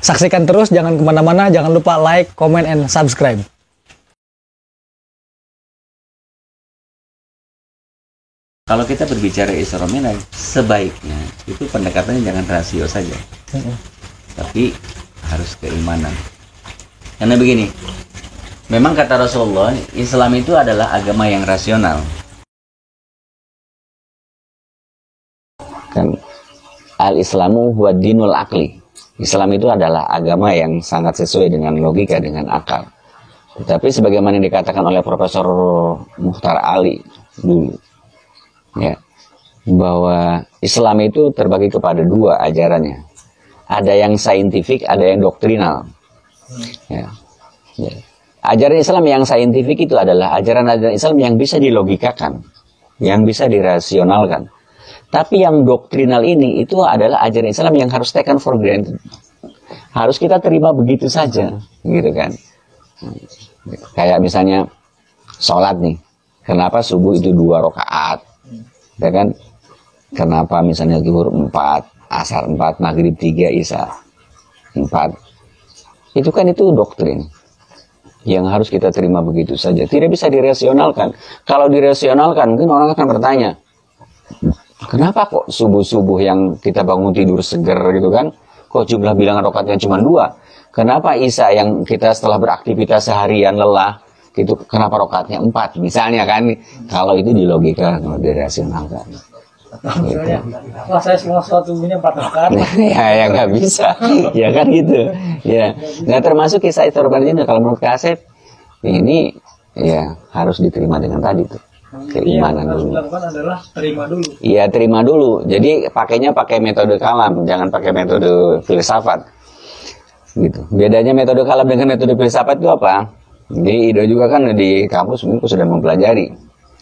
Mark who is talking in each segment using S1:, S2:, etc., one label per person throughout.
S1: Saksikan terus, jangan kemana-mana, jangan lupa like, comment, and subscribe.
S2: Kalau kita berbicara Isra Mi'raj, sebaiknya itu pendekatannya jangan rasio saja, tapi harus keimanan. Karena begini, memang kata Rasulullah, Islam itu adalah agama yang rasional. Kan al-Islamu huwa dinul akli. Islam itu adalah agama yang sangat sesuai dengan logika, dengan akal. Tetapi sebagaimana yang dikatakan oleh Profesor Mukhtar Ali dulu, ya, bahwa Islam itu terbagi kepada dua ajarannya. Ada yang saintifik, ada yang doktrinal. Ya. Ya. Ajaran Islam yang saintifik itu adalah ajaran-ajaran Islam yang bisa dilogikakan, yang bisa dirasionalkan. Tapi yang doktrinal ini itu adalah ajaran Islam yang harus taken for granted. Harus kita terima begitu saja, gitu kan. Kayak misalnya sholat nih. Kenapa subuh itu 2 rakaat? Ya kan? Kenapa misalnya zuhur 4, asar 4, maghrib 3, isya 4? Itu kan itu doktrin yang harus kita terima begitu saja. Tidak bisa dirasionalkan. Kalau dirasionalkan, mungkin orang akan bertanya, kenapa kok subuh-subuh yang kita bangun tidur seger gitu kan, kok jumlah bilangan rakaatnya cuma 2? Kenapa isya yang kita setelah beraktivitas seharian lelah, itu kenapa rakaatnya 4? Misalnya kan, kalau itu di logika, kalau dirasionalkan.
S1: Gitu. Wah, saya semua subuhnya 4 rakaat.
S2: Ya nggak bisa, ya kan gitu. Ya, nggak termasuk kisah Isra Mi'raj ini. Kalau menurut Kasep, ini ya harus diterima dengan tadi tuh. Keimanan dulu.
S1: Yang harus adalah terima dulu.
S2: Iya, terima dulu. Jadi pakainya pakai metode kalam, jangan pakai metode filsafat. Gitu. Bedanya metode kalam dengan metode filsafat itu apa? Jadi Ido juga kan di kampus mungkin sudah mempelajari.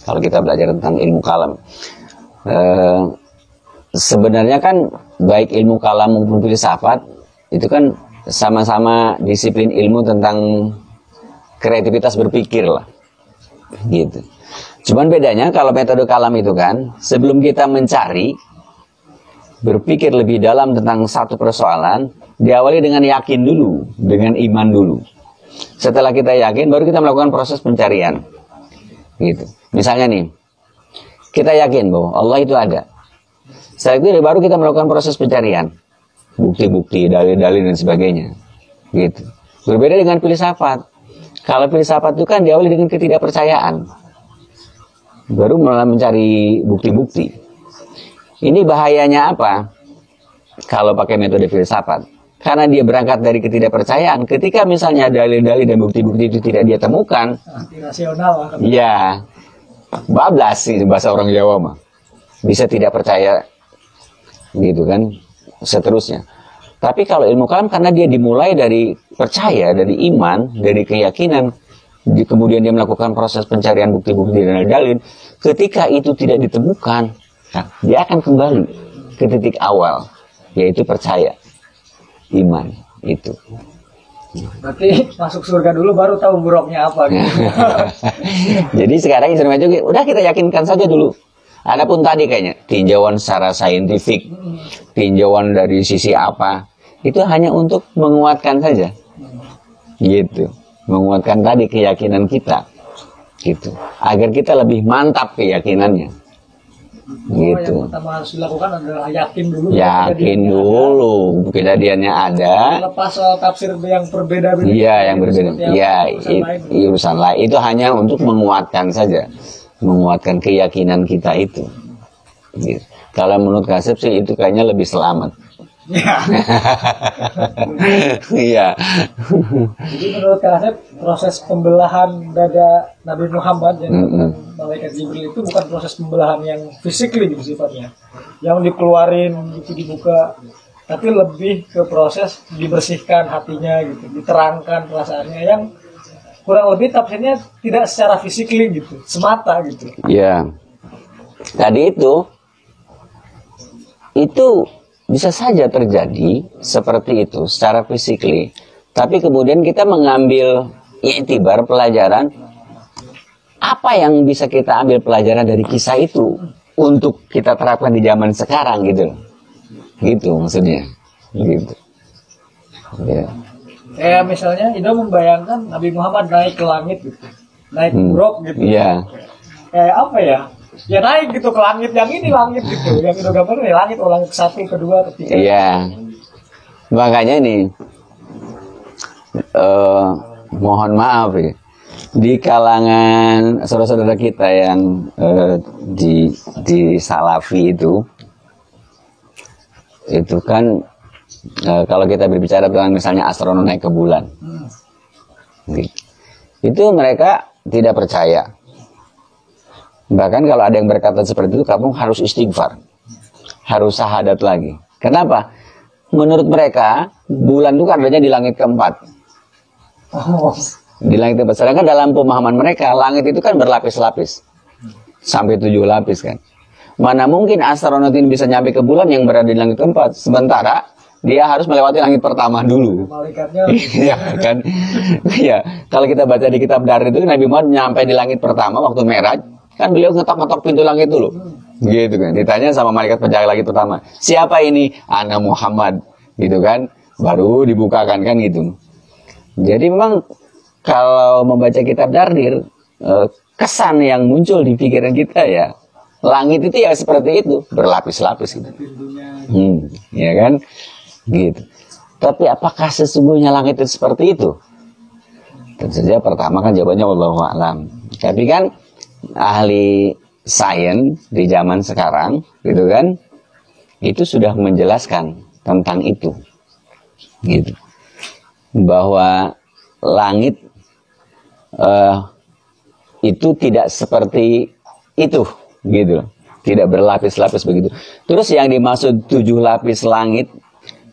S2: Kalau kita belajar tentang ilmu kalam, sebenarnya kan baik ilmu kalam maupun filsafat itu kan sama-sama disiplin ilmu tentang kreativitas berpikir lah. Gitu. Cuman bedanya kalau metode kalam itu kan, sebelum kita mencari, berpikir lebih dalam tentang satu persoalan, diawali dengan yakin dulu, dengan iman dulu. Setelah kita yakin, baru kita melakukan proses pencarian. Gitu. Misalnya nih, kita yakin bahwa Allah itu ada. Setelah itu baru kita melakukan proses pencarian. Bukti-bukti, dalil-dalil dan sebagainya. Gitu. Berbeda dengan filsafat. Kalau filsafat itu kan diawali dengan ketidakpercayaan. Baru mulai mencari bukti-bukti. Ini bahayanya apa? Kalau pakai metode filsafat. Karena dia berangkat dari ketidakpercayaan. Ketika misalnya dalil-dalil dan bukti-bukti itu tidak dia temukan.
S1: Rasional.
S2: Ya, bablas sih bahasa orang Jawa mah. Bisa tidak percaya. Gitu kan. Seterusnya. Tapi kalau ilmu kalam karena dia dimulai dari percaya, dari iman, dari keyakinan. Kemudian dia melakukan proses pencarian bukti-bukti dan dalil. Ketika itu tidak ditemukan, dia akan kembali ke titik awal, yaitu percaya, iman itu.
S1: Berarti masuk surga dulu baru tahu buruknya apa gitu.
S2: Jadi sekarang Isra Mi'raj udah kita yakinkan saja dulu. Adapun tadi kayaknya tinjauan secara saintifik, tinjauan dari sisi apa, itu hanya untuk menguatkan saja, gitu. Menguatkan tadi keyakinan kita, gitu, agar kita lebih mantap keyakinannya, gitu.
S1: Yang pertama harus dilakukan adalah yakin dulu.
S2: Yakin dulu kejadiannya ada.
S1: Lepas soal tafsir yang berbeda-beda.
S2: Iya, yang berbeda. Iya, urusan lain. Itu hanya untuk menguatkan saja, menguatkan keyakinan kita itu. Gitu. Kalau menurut Kasep sih itu kayaknya lebih selamat. Iya.
S1: Jadi menurut Kasep proses pembelahan dada Nabi Muhammad dan malaikat Jibril itu bukan proses pembelahan yang physically gitu sifatnya, yang dikeluarin gitu dibuka, tapi lebih ke proses dibersihkan hatinya gitu, diterangkan perasaannya yang kurang lebih tafsirnya tidak secara physically gitu, semata gitu.
S2: Iya. Tadi itu bisa saja terjadi seperti itu secara physically. Tapi kemudian kita mengambil i'tibar pelajaran, apa yang bisa kita ambil pelajaran dari kisah itu untuk kita terapkan di zaman sekarang gitu. Gitu maksudnya. Gitu. Ya.
S1: Kayak misalnya Ido membayangkan Nabi Muhammad naik ke langit gitu, naik buruk gitu.
S2: Iya.
S1: Kayak apa ya? Ya naik gitu ke langit yang ini langit gitu. Yang Ido gambar nih langit, langit satu, kedua, ketiga.
S2: Iya. Makanya ini mohon maaf ya, di kalangan saudara-saudara kita yang di Salafi itu kan kalau kita berbicara tentang misalnya astronom naik ke bulan, itu mereka tidak percaya. Bahkan kalau ada yang berkata seperti itu, kamu harus istighfar, harus syahadat lagi. Kenapa? Menurut mereka bulan itu adanya di langit keempat. Di langit keempat. Sedangkan dalam pemahaman mereka langit itu kan berlapis-lapis, sampai 7 lapis kan. Mana mungkin astronot ini bisa nyampe ke bulan yang berada di langit keempat, sementara dia harus melewati langit pertama dulu.
S1: Malaikatnya.
S2: Iya kan? Iya. Kalau kita baca di kitab Dar itu Nabi Muhammad nyampe di langit pertama waktu Mi'raj, kan beliau ngetok-ngetok pintu langit dulu. Gitu kan. Ditanya sama malaikat penjaga langit pertama, "Siapa ini?" "Ana Muhammad." Gitu kan. Baru dibukakan kan gitu. Jadi memang kalau membaca kitab Dardir, kesan yang muncul di pikiran kita ya, langit itu ya seperti itu, berlapis-lapis gitu. Ya kan? Gitu. Tapi apakah sesungguhnya langit itu seperti itu? Tentu saja pertama kan jawabannya wallahu a'lam. Tapi kan ahli sains di zaman sekarang gitu kan, itu sudah menjelaskan tentang itu. Gitu. Bahwa langit itu tidak seperti itu gitu, tidak berlapis-lapis begitu. Terus yang dimaksud 7 lapis langit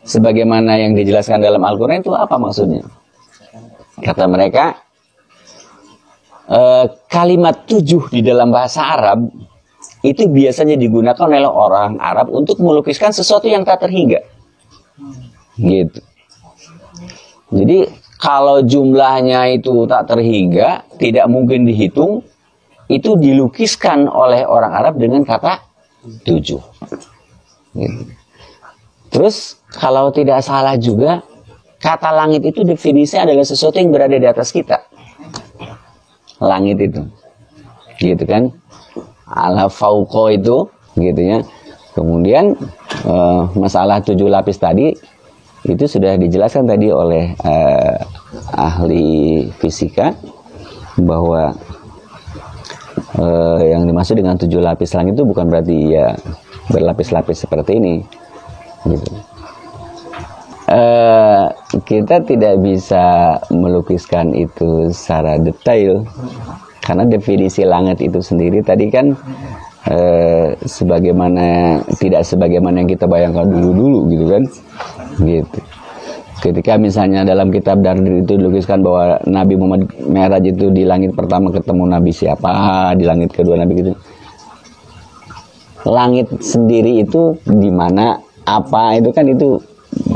S2: sebagaimana yang dijelaskan dalam Al-Quran itu apa maksudnya? Kata mereka, kalimat 7 di dalam bahasa Arab itu biasanya digunakan oleh orang Arab untuk melukiskan sesuatu yang tak terhingga gitu. Jadi kalau jumlahnya itu tak terhingga, tidak mungkin dihitung, itu dilukiskan oleh orang Arab dengan kata 7. Gitu. Terus kalau tidak salah juga, kata langit itu definisinya adalah sesuatu yang berada di atas kita. Langit itu, gitu kan? Ala fauqo itu, gitu ya. Kemudian masalah 7 lapis tadi itu sudah dijelaskan tadi oleh ahli fisika bahwa yang dimaksud dengan 7 lapis langit itu bukan berarti ya berlapis-lapis seperti ini gitu. Kita tidak bisa melukiskan itu secara detail karena definisi langit itu sendiri tadi kan tidak sebagaimana yang kita bayangkan dulu gitu kan gitu. Ketika misalnya dalam kitab Dardir itu dilukiskan bahwa Nabi Muhammad Mi'raj itu di langit pertama ketemu Nabi siapa, di langit kedua Nabi gitu. Langit sendiri itu di mana, apa itu kan itu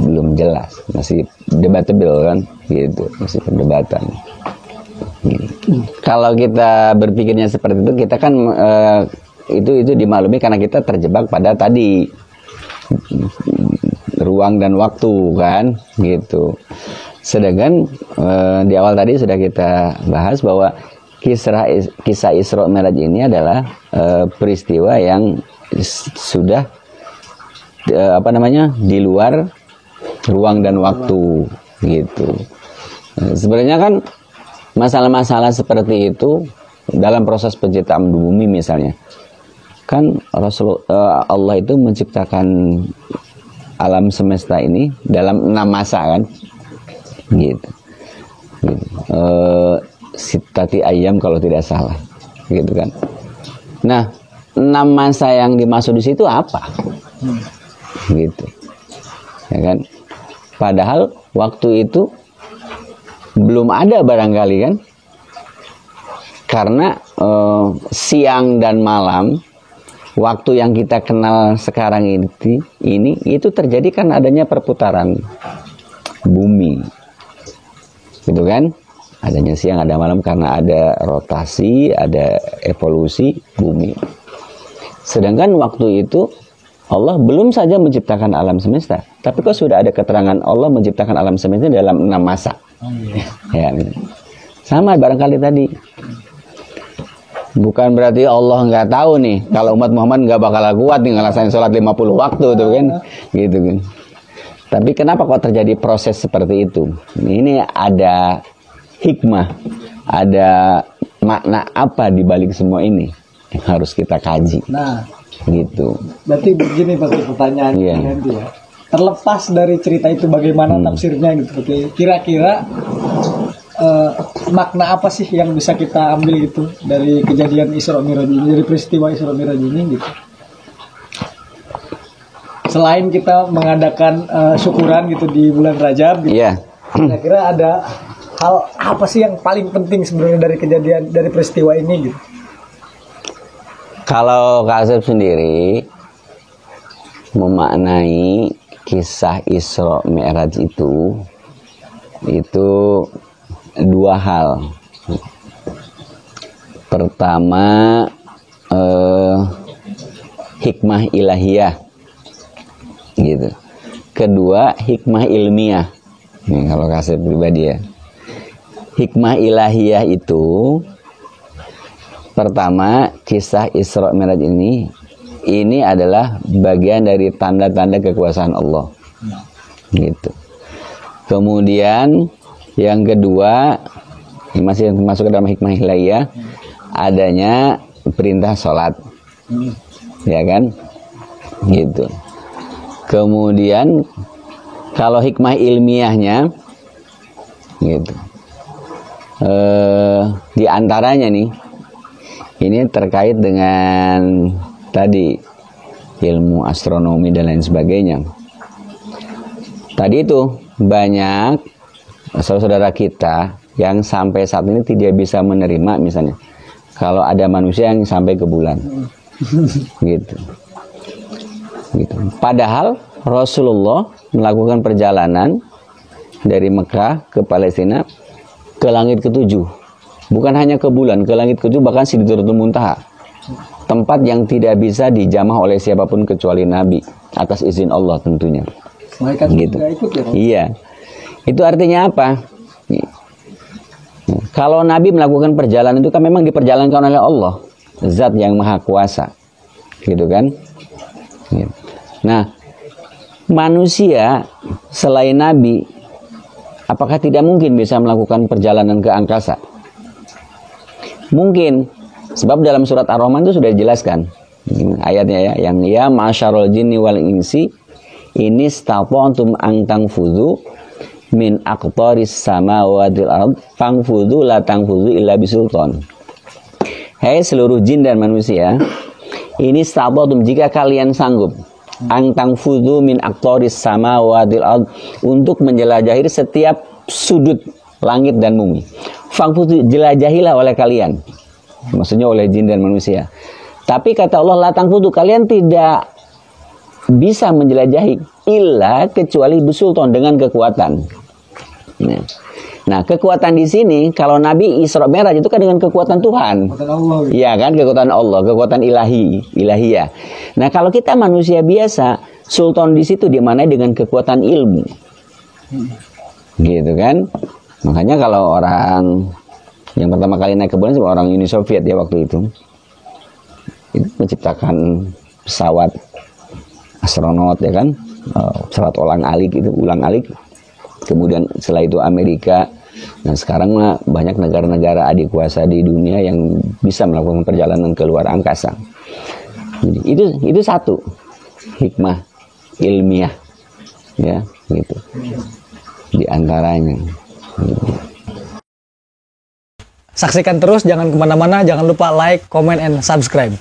S2: belum jelas, masih debatable kan gitu, masih perdebatan. Kalau kita berpikirnya seperti itu, kita kan itu dimaklumi karena kita terjebak pada tadi ruang dan waktu kan gitu. Sedangkan di awal tadi sudah kita bahas bahwa kisah Isra Mi'raj ini adalah peristiwa yang sudah di luar ruang dan waktu gitu. Sebenarnya kan masalah-masalah seperti itu dalam proses penciptaan bumi misalnya kan Allah itu menciptakan alam semesta ini dalam 6 masa kan gitu. Sitati ayam kalau tidak salah gitu kan. Nah 6 masa yang dimaksud di situ apa gitu ya kan, padahal waktu itu belum ada barangkali kan, karena siang dan malam waktu yang kita kenal sekarang ini itu terjadi kan adanya perputaran bumi gitu kan, adanya siang ada malam karena ada rotasi, ada evolusi bumi. Sedangkan waktu itu Allah belum saja menciptakan alam semesta, tapi kok sudah ada keterangan Allah menciptakan alam semesta dalam 6 masa. Ya, sama barangkali tadi. Bukan berarti Allah nggak tahu nih kalau umat Muhammad nggak bakal kuat nih ngelaksanain sholat 50 waktu tuh kan, gitu kan. Tapi kenapa kok terjadi proses seperti itu? Ini ada hikmah, ada makna apa di balik semua ini yang harus kita kaji.
S1: Nah,
S2: gitu.
S1: berarti begini Pak pertanyaan nanti ya. Terlepas dari cerita itu bagaimana tafsirnya gitu, kira-kira makna apa sih yang bisa kita ambil gitu dari kejadian Isra Mi'raj ini, dari peristiwa Isra Mi'raj ini gitu? Selain kita mengadakan syukuran gitu di bulan Rajab gitu, kira-kira ada hal apa sih yang paling penting sebenarnya dari kejadian, dari peristiwa ini gitu?
S2: Kalau Kak Asep sendiri memaknai kisah Isra Mi'raj itu dua hal. Pertama, hikmah ilahiyah, gitu. Kedua, hikmah ilmiah. Nih, kalau kasih pribadi ya, hikmah ilahiyah itu pertama, kisah Isra Mi'raj ini adalah bagian dari tanda-tanda kekuasaan Allah, gitu. Kemudian yang kedua, masih masuk ke dalam hikmah ilahiyah, adanya perintah sholat, ya kan, gitu. Kemudian kalau hikmah ilmiahnya, gitu, di antaranya nih, ini terkait dengan tadi ilmu astronomi dan lain sebagainya. Tadi itu banyak saudara kita yang sampai saat ini tidak bisa menerima misalnya kalau ada manusia yang sampai ke bulan, gitu. Padahal Rasulullah melakukan perjalanan dari Mekah ke Palestina ke langit ke-7, bukan hanya ke bulan, ke langit ke-7, bahkan Sidratul Muntaha, tempat yang tidak bisa dijamah oleh siapapun kecuali Nabi atas izin Allah tentunya. Gitu. Ikut ya, iya. Itu artinya apa? Kalau Nabi melakukan perjalanan itu kan memang diperjalankan oleh Allah, Zat yang Maha Kuasa, gitu kan? Nah, manusia selain Nabi, apakah tidak mungkin bisa melakukan perjalanan ke angkasa? Mungkin, sebab dalam surat Ar-Rahman itu sudah dijelaskan ayatnya ya, yang ya masyarul jinni wal insi ini stata'tum an tanfudhu min aqtaris samawati wal ard fangfudhu la tangfudhu illa bisultan. Hai seluruh jin dan manusia, ini stata'tum jika kalian sanggup an tanfudhu min aqtaris samawati wal ard untuk menjelajahi setiap sudut langit dan bumi. Fangfudhu, jelajahilah oleh kalian. Maksudnya oleh jin dan manusia. Tapi kata Allah, la tangfudhu, kalian tidak bisa menjelajahi illa kecuali bisultan, dengan kekuatan. Nah, kekuatan di sini kalau Nabi Isra Mi'raj itu kan dengan kekuatan Tuhan. Iya kan, kekuatan Allah, kekuatan ilahiyah. Nah, kalau kita manusia biasa, sultan di situ dimanai dengan kekuatan ilmu. Gitu kan? Makanya kalau orang yang pertama kali naik ke bulan orang Uni Soviet ya waktu itu menciptakan pesawat astronot ya kan, pesawat ulang-alik. Kemudian setelah itu Amerika. Nah sekarang mah banyak negara-negara adik kuasa di dunia yang bisa melakukan perjalanan ke luar angkasa. Jadi, itu satu hikmah ilmiah ya gitu di antaranya.
S1: Saksikan terus, jangan kemana-mana, jangan lupa like, comment, and subscribe.